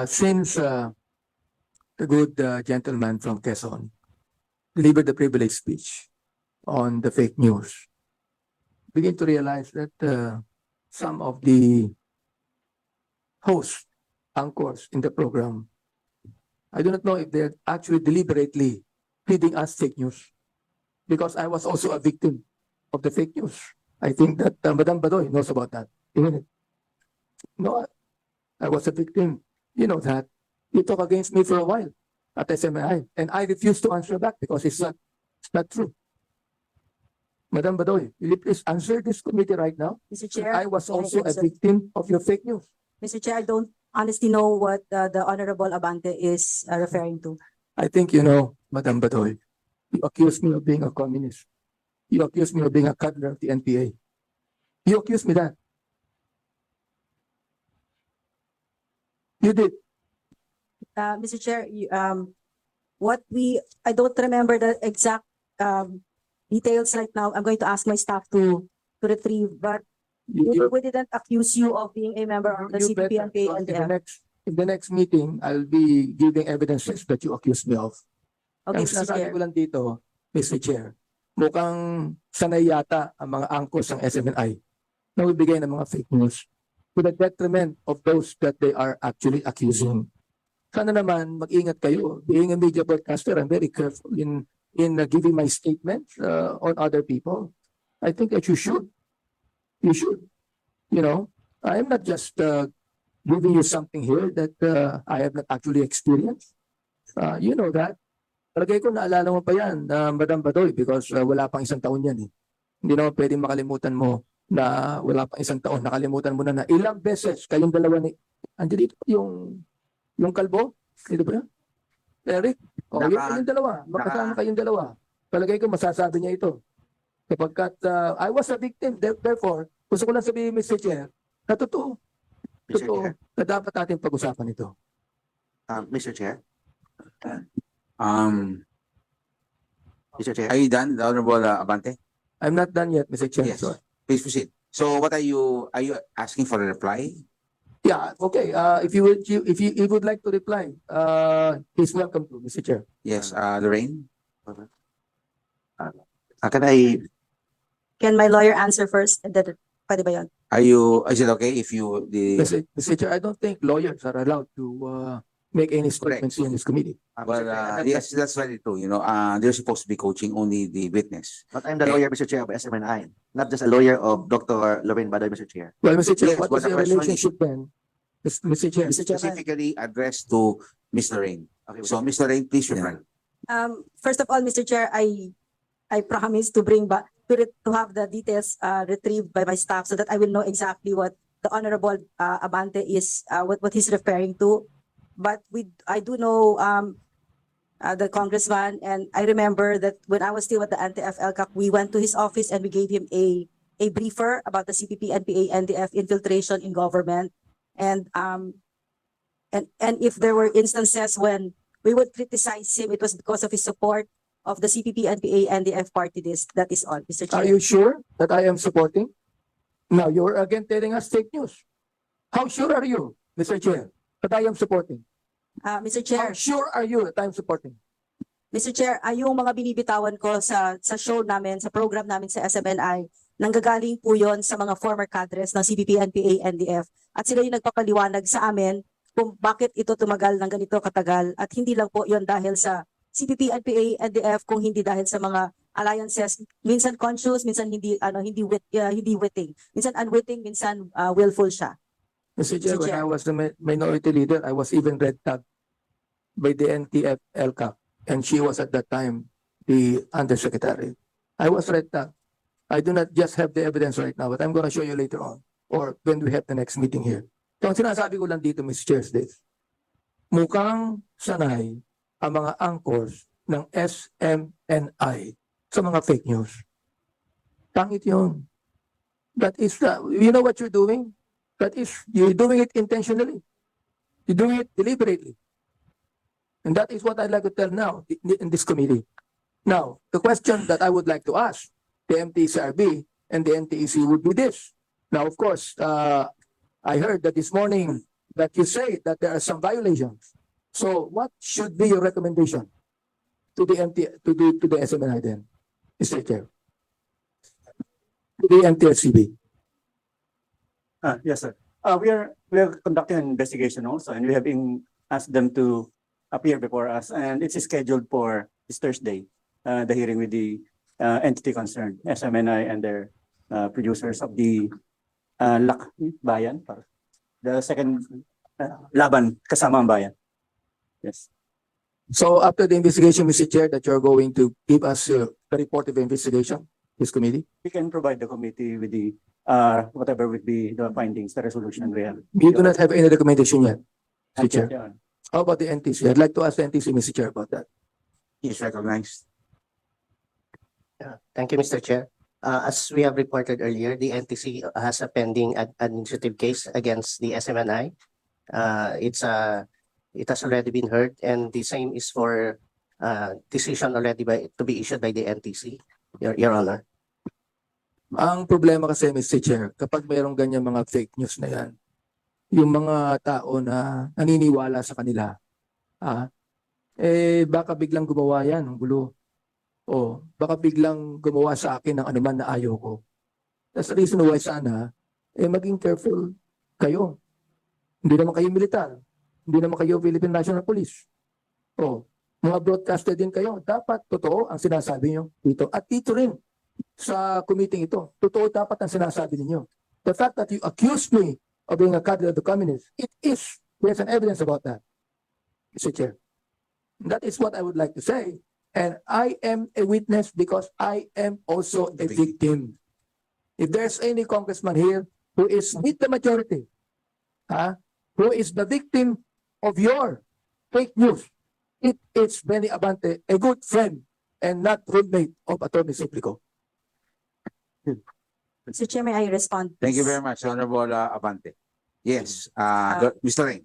Since the good gentleman from Quezon delivered the privilege speech on the fake news, begin to realize that some of the hosts, anchors in the program, I do not know if they're actually deliberately feeding us fake news, because I was also a victim of the fake news. I think that Madam Badoy knows about that. Isn't it? No, I was a victim. You know that. You talk against me for a while at SMI, and I refused to answer back because it's not true. Madam Badoy, will you please answer this committee right now? Mr. Chair, I was can I also a answer? victim of your fake news. Mr. Chair, I don't honestly know what the Honorable Abante is referring to. I think you know, Madam Badoy, you accused me of being a communist. You accused me of being a cadre of the NPA. You accused me that. You did. Mr. Chair, I don't remember the exact details right now. I'm going to ask my staff to retrieve, but we didn't accuse you of being a member of the You CPP better, and because PANDF. in the next meeting, I'll be giving evidences that you accused me of. Okay, Ang Mr. sinasabi Chair. ko lang dito, Mr. Chair, mukhang sanay yata ang mga angkos ng SMNI na magbigay ng mga fake news to the detriment of those that they are actually accusing. Sana naman mag-ingat kayo. Being a media broadcaster, I'm very careful in giving my statements on other people. I think that you should. You should. You know, I am not just giving you something here that I have not actually experienced. You know that. Palagay ko naalala mo pa yan, Madam Badoy, because wala pang isang taon yan eh. Hindi naman pwedeng makalimutan mo na wala pang isang taon. Nakalimutan mo na ilang beses kayong dalawa ni... Andiyan dito yung kalbo? Dito ba yan? Eric? O, yung dalawa. Magkasama kayong dalawa. Palagay ko masasabi niya ito. Kapagkat I was a victim, therefore, gusto ko lang sabihin, Mr. Chair, na totoo. Mr. Totoo Chair. na dapat natin pag-usapan ito. Mr. Chair. Um, Mr. Chair. are you done, the Honorable Abante? I'm not done yet, Mr. Chair. Yes. So, Please proceed. So what are you asking for a reply? yeah, okay. If you would like to reply, he's welcome to, Mr. Chair. Yes, Lorraine? Can my lawyer answer first? And then, pwede ba yun? Is it okay if you, Mr. Chair, I don't think lawyers are allowed to make any statements in this committee. well, yes, that's very true, you know, they're supposed to be coaching only the witness. But I'm the lawyer, Mr. Chair, of SMNI, not just a lawyer of Dr. Lorraine Badoy, Mr. Chair. Well, Mr. Chair, Yes, what but is the the question relationship then? Mr. Chair. Specifically addressed to Ms. Lorraine. Okay, So, Ms. Lorraine, please reply. First of all, Mr. Chair, I promise to bring back to have the details retrieved by my staff so that I will know exactly what the Honorable Abante is what he's referring to. But I do know the congressman, and I remember that when I was still at the anti-FLCAC, we went to his office and we gave him a briefer about the CPP, NPA, NDF infiltration in government, and if there were instances when we would criticize him, it was because of his support of the CPP, NPA, NDF party list. That is all, Mr. Chair. Are you sure that I am supporting? Now, you're again telling us fake news. How sure are you, Mr. Chair, that I am supporting? Mr. Chair, How sure are you that I am supporting? Mr. Chair, yung mga binibitawan ko sa show namin, sa program namin sa SMNI, nanggagaling po yon sa mga former cadres ng CPP, NPA, NDF. At sila yung nagpapaliwanag sa amin kung bakit ito tumagal ng ganito katagal. At hindi lang po yon dahil sa CPP, NPA, NDF, kung hindi dahil sa mga alliances, minsan conscious, minsan hindi witting, minsan unwitting, minsan willful siya. Mr. Chair, Mr. when Chair. I was the minority leader, I was even red tagged by the NTF-LCAP, and she was at that time the undersecretary. I was red tagged. I do not just have the evidence right now, but I'm going to show you later on, or when we have the next meeting here. So, ang sinasabi ko lang dito, Mr. Chair, is this. Mukhang sanay ang mga anchors ng SMNI sa mga fake news. Pangit yun. That is, you know what you're doing? That is, you're doing it intentionally. You're doing it deliberately. And that is what I'd like to tell now in this committee. Now, the question that I would like to ask the MTCRB and the NTEC would be this. Now, of course, I heard that this morning but you say that there are some violations. So what should be your recommendation to the to the SMNI then, Mr. Chair? To the MTSCB. Yes, sir. We are conducting an investigation also, and we have asked them to appear before us, and it's scheduled for this Thursday, the hearing with the entity concerned, SMNI and their producers of the Bayan, the second Laban kasama ang bayan. Yes. So after the investigation, Mr. Chair, that you're going to give us the report of the investigation, this committee? We can provide the committee with the whatever would be the findings, the resolution we have. You do not have any recommendation yet, Mr. Chair. Yeah. How about the NTC? I'd like to ask the NTC, Mr. Chair, about that. He is recognized. Thank you, Mr. Chair. As we have reported earlier, the NTC has a pending administrative case against the SMNI. It has already been heard, and the same is for decision already to be issued by the NTC, Your Honor. Ang problema kasi, Mr. Chair, kapag mayroong ganyan mga fake news na yan, yung mga tao na naniniwala sa kanila, baka biglang gumawa yan ng gulo. O baka biglang gumawa sa akin ng anuman na ayaw ko. That's the reason why sana, maging careful kayo. Hindi naman kayo militar. Hindi naman kayo Philippine National Police. O, mga broadcaster din kayo. Dapat totoo ang sinasabi nyo dito. At dito rin sa committee ito. Totoo dapat ang sinasabi ninyo. The fact that you accused me of being a cadre of the communists, there's an evidence about that, Mr. Chair. That is what I would like to say. And I am a witness because I am also a victim. If there's any congressman here who is with the majority, who is the victim of your fake news, it is Rep.Abante, a good friend and not roommate of Attorney Suplico. Mr. Chair, may I respond? Thank you please? very much, Honorable Abante. Yes, Mr. Rain.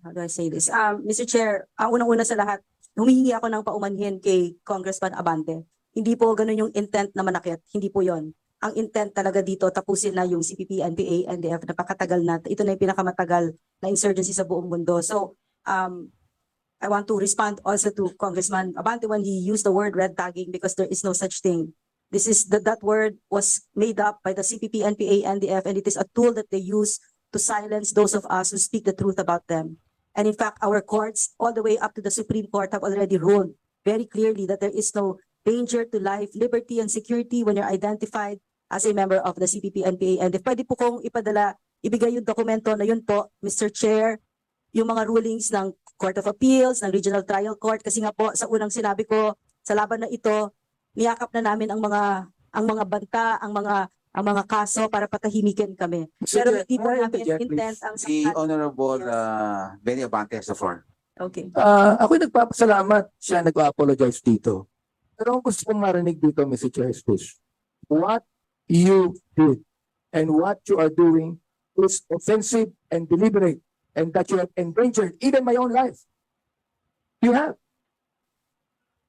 How do I say this? Mr. Chair, ang unang-una sa lahat, humihingi ako ng paumanhin kay Congressman Abante. Hindi po ganun yung intent na manakit. Hindi po yon. Ang intent talaga dito, tapusin na yung CPP, NPA, NDF, napakatagal na. Ito na yung pinakamatagal na insurgency sa buong mundo. So, I want to respond also to Congressman Abante when he used the word red tagging because there is no such thing. This is that word was made up by the CPP, NPA, NDF, and it is a tool that they use to silence those of us who speak the truth about them. And in fact, our courts, all the way up to the Supreme Court, have already ruled very clearly that there is no danger to life, liberty, and security when you're identified as a member of the CPP, NPA. And if pwede po kong ibigay yung dokumento na yun po, Mr. Chair, yung mga rulings ng Court of Appeals, ng Regional Trial Court, kasi nga po sa unang sinabi ko, sa laban na ito, niyakap na namin ang mga banta, ang mga kaso para patahimikin kami. Pero hindi po namin intent ang Si Honorable Rep.Abante has the floor. Okay. Ako'y nagpapasalamat siya nag-apologize dito. Pero ang gusto kong marinig dito, Mr. Chair, is this. What you did and what you are doing is offensive and deliberate, and that you have endangered even my own life. You have.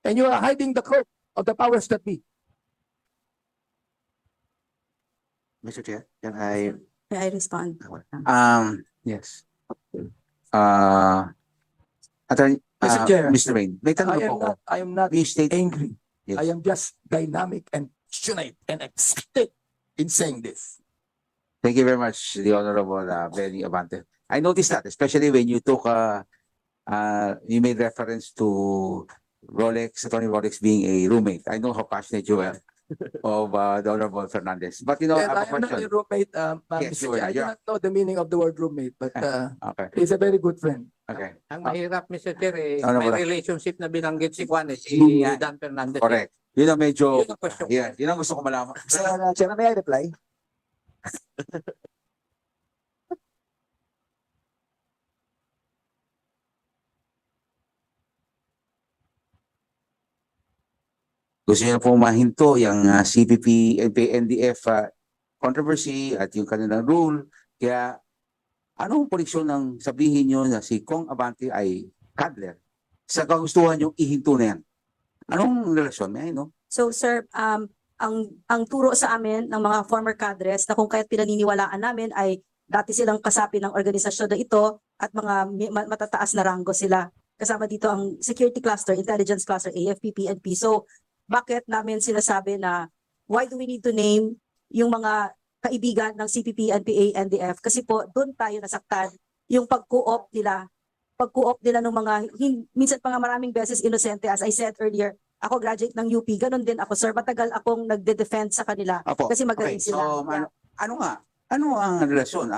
And you are hiding the cloak of the powers that be. Mr. Chair, can I? May I respond? Yes. Attorney, Mr. Chair, Mr. Rain, may tanong po ako. I am not Please state. angry. Yes. I am just dynamic and passionate and excited in saying this. Thank you very much, the Honorable Rep.Abante. I noticed that, especially when you took, you made reference to Attorney Rolex being a roommate. I know how passionate you were of the Honorable Fernandez. But you know, And I I have a am not a question. roommate, Yes, Mr. you Chair. are. I do Yeah. not know the meaning of the word roommate, but Okay, he's a very good friend. okay. Ang mahirap, Mr. Chair, Ano may ba? relationship na binanggit si Juan, si Yeah. Dan Fernandez. Correct. Yun ang medyo, Yun ang question. yeah, yun ang gusto ko malaman. Chair, may I reply? Gusto niyo po mahinto yung CPP, NDF controversy at yung kanilang rule. Kaya anong polisyon ng sabihin nyo na si Kong Abante ay cuddler? Sa kagustuhan yung ihinto na yan. Anong relasyon? May I know? So sir, ang turo sa amin ng mga former cadres na kung kaya't pinaniniwalaan namin ay dati silang kasapi ng organisasyon na ito at mga matataas na ranggo sila. Kasama dito ang Security Cluster, Intelligence Cluster, AFP, PNP. So, bakit namin sinasabi na why do we need to name yung mga kaibigan ng CPP, NPA, NDF? Kasi po, doon tayo nasaktan yung pag-co-op nila ng mga, minsan pa nga maraming beses inosente. As I said earlier, ako graduate ng UP, ganun din ako, sir. Matagal akong nagde-defend sa kanila Opo. kasi magaling Okay, so sila. Yeah. ano ang relasyon?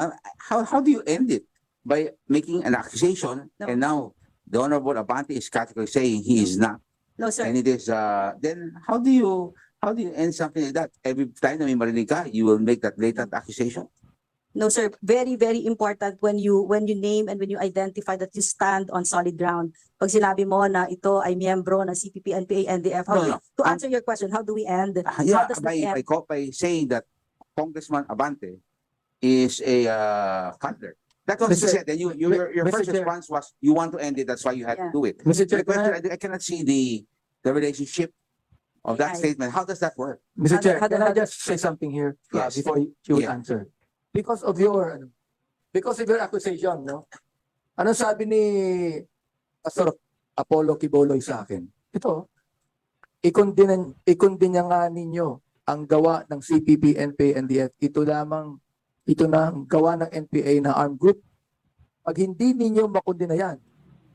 How do you end it? By making an accusation No. and now the Honorable Abante is categorically saying he is not. No, sir. And it is, then how do you end something like that? Every time na may marinig ka, you will make that blatant accusation? No, sir. Very, very important when you name and when you identify that you stand on solid ground. Pag sinabi mo na ito ay miyembro ng CPP, NPA, NDF, No. to answer your question, how do we end? Yeah, How does that end? by saying that Congressman Abante is a cuddler. That's what you Mr. said. And your Mr. first Chair. response was you want to end it. That's why you had to Yeah. do it. Mr. Chair, The question, I cannot see the relationship of that Yeah. statement. How does that work? Mr. How- Chair, how- can I how- just say something here Yes. before you would Yeah. answer? Because of your accusation, no? Ano sabi ni Pastor Apollo Quiboloy sa akin? Ito, ikondina nga ninyo ang gawa ng CPP, NPA, NDF. Ito na ang gawa ng NPA na armed group. Pag hindi ninyo makondina yan,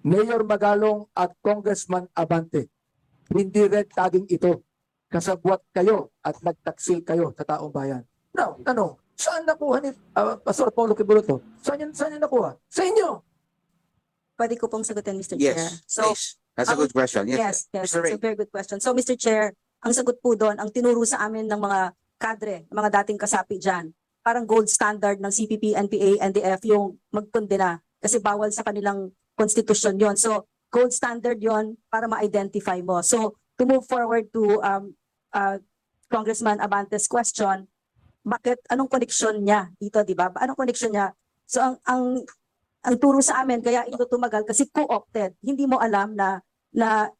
Mayor Magalong at Congressman Abante, hindi red tagging ito. Kasabwat kayo at nagtaksil kayo sa taong bayan. Now, saan nakuha ni Pastor Paulo Quiboloy? Saan yan nakuha? Sa inyo. Pwede ko pong sagutin, Mr. Chair. Yes, So, please. That's a good question. yes, Mr. it's Ray. a very good question. So, Mr. Chair, ang sagot po doon, ang tinuro sa amin ng mga kadre, mga dating kasapi dyan, parang gold standard ng CPP, NPA, NDF yung magkondena kasi bawal sa kanilang konstitusyon yon. So, gold standard yon para ma-identify mo. So, to move forward to Congressman Abante's question, bakit, anong connection niya dito, di ba? Anong connection niya? So, ang turo sa amin, kaya ito tumagal kasi co-opted. Hindi mo alam na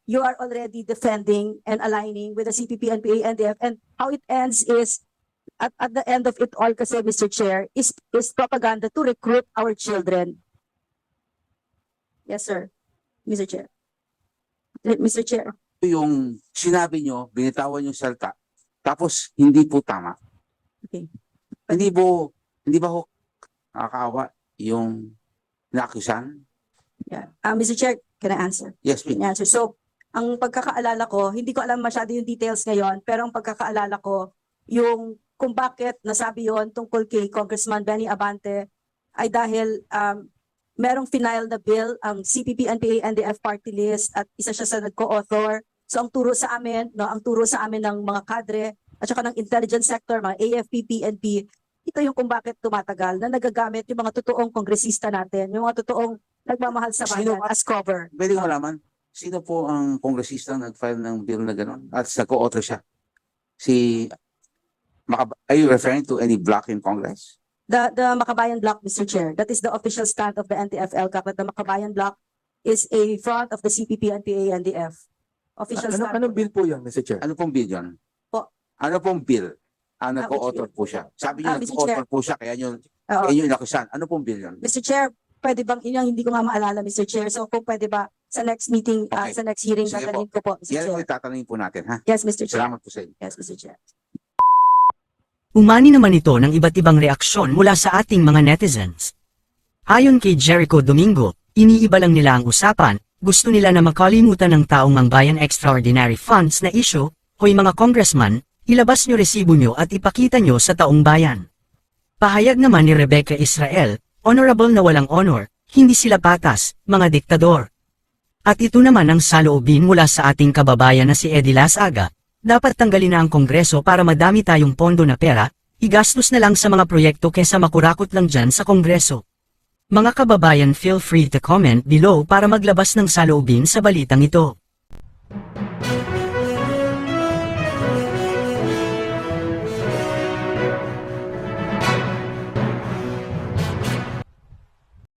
you are already defending and aligning with the CPP, NPA, NDF, and how it ends is, at the end of it all kasi, Mr. Chair, is propaganda to recruit our children. Yes, sir. Mr. Chair. Mr. Chair. Yung sinabi nyo, binitawan yung salta, tapos hindi po tama. Okay. Hindi ba ho nakakaawa yung naakusan? Yeah. Mr. Chair, can I answer? Yes, please. Can I answer? So, ang pagkakaalala ko, hindi ko alam masyado yung details ngayon, pero ang pagkakaalala ko, yung kung bakit nasabi yon tungkol kay Congressman Benny Abante ay dahil merong final na bill ang CPP, NPA, NDF party list at isa siya sa nag-co-author. So ang turo sa amin, ang turo sa amin ng mga kadre at saka ng intelligence sector, mga AFP, PNP, ito yung kung bakit tumatagal na nagagamit yung mga totoong kongresista natin, yung mga totoong nagmamahal sa bayan as cover. Pwede ko malaman, sino po ang kongresista nag-file ng bill na gano'n at nag-co-author siya? Are you referring to any block in Congress? The Makabayan Block, Mr. Chair, that is the official stand of the NTF-ELCAC, that the Makabayan Block is a front of the CPP, NPA, NDF. Official stand. Anong bill po yun, Mr. Chair? Ano pong bill yun? Po. Ano pong bill? which Nag-co-author po siya. Sabi niyo Mr. nag-co-author po siya, kaya Oo. yun inakusan. Ano pong bill yun? Mr. Chair, pwede bang, yun ang hindi ko nga maalala, Mr. Chair. So kung pwede ba, sa next meeting, Okay. sa next hearing, Sige dadalhin ko po, Mr. Yan Chair. ang tatanungin po natin, ha? Yes, Mr. Chair. Salamat po sa inyo. Yes, Mr. Chair. Umani naman ito ng iba't ibang reaksyon mula sa ating mga netizens. Ayon kay Jericho Domingo, iniiba lang nila ang usapan, gusto nila na makalimutan ng taong Mangbayan Extraordinary Funds na issue, hoy mga congressman, ilabas nyo resibo nyo at ipakita nyo sa taong bayan. Pahayag naman ni Rebecca Israel, honorable na walang honor, hindi sila patas, mga diktador. At ito naman ang saloobin mula sa ating kababayan na si Eddie Lasaga, dapat tanggalin na ang Kongreso para madami tayong pondo na pera, igastos na lang sa mga proyekto kesa makurakot lang dyan sa Kongreso. Mga kababayan, feel free to comment below para maglabas ng saloobin sa balitang ito.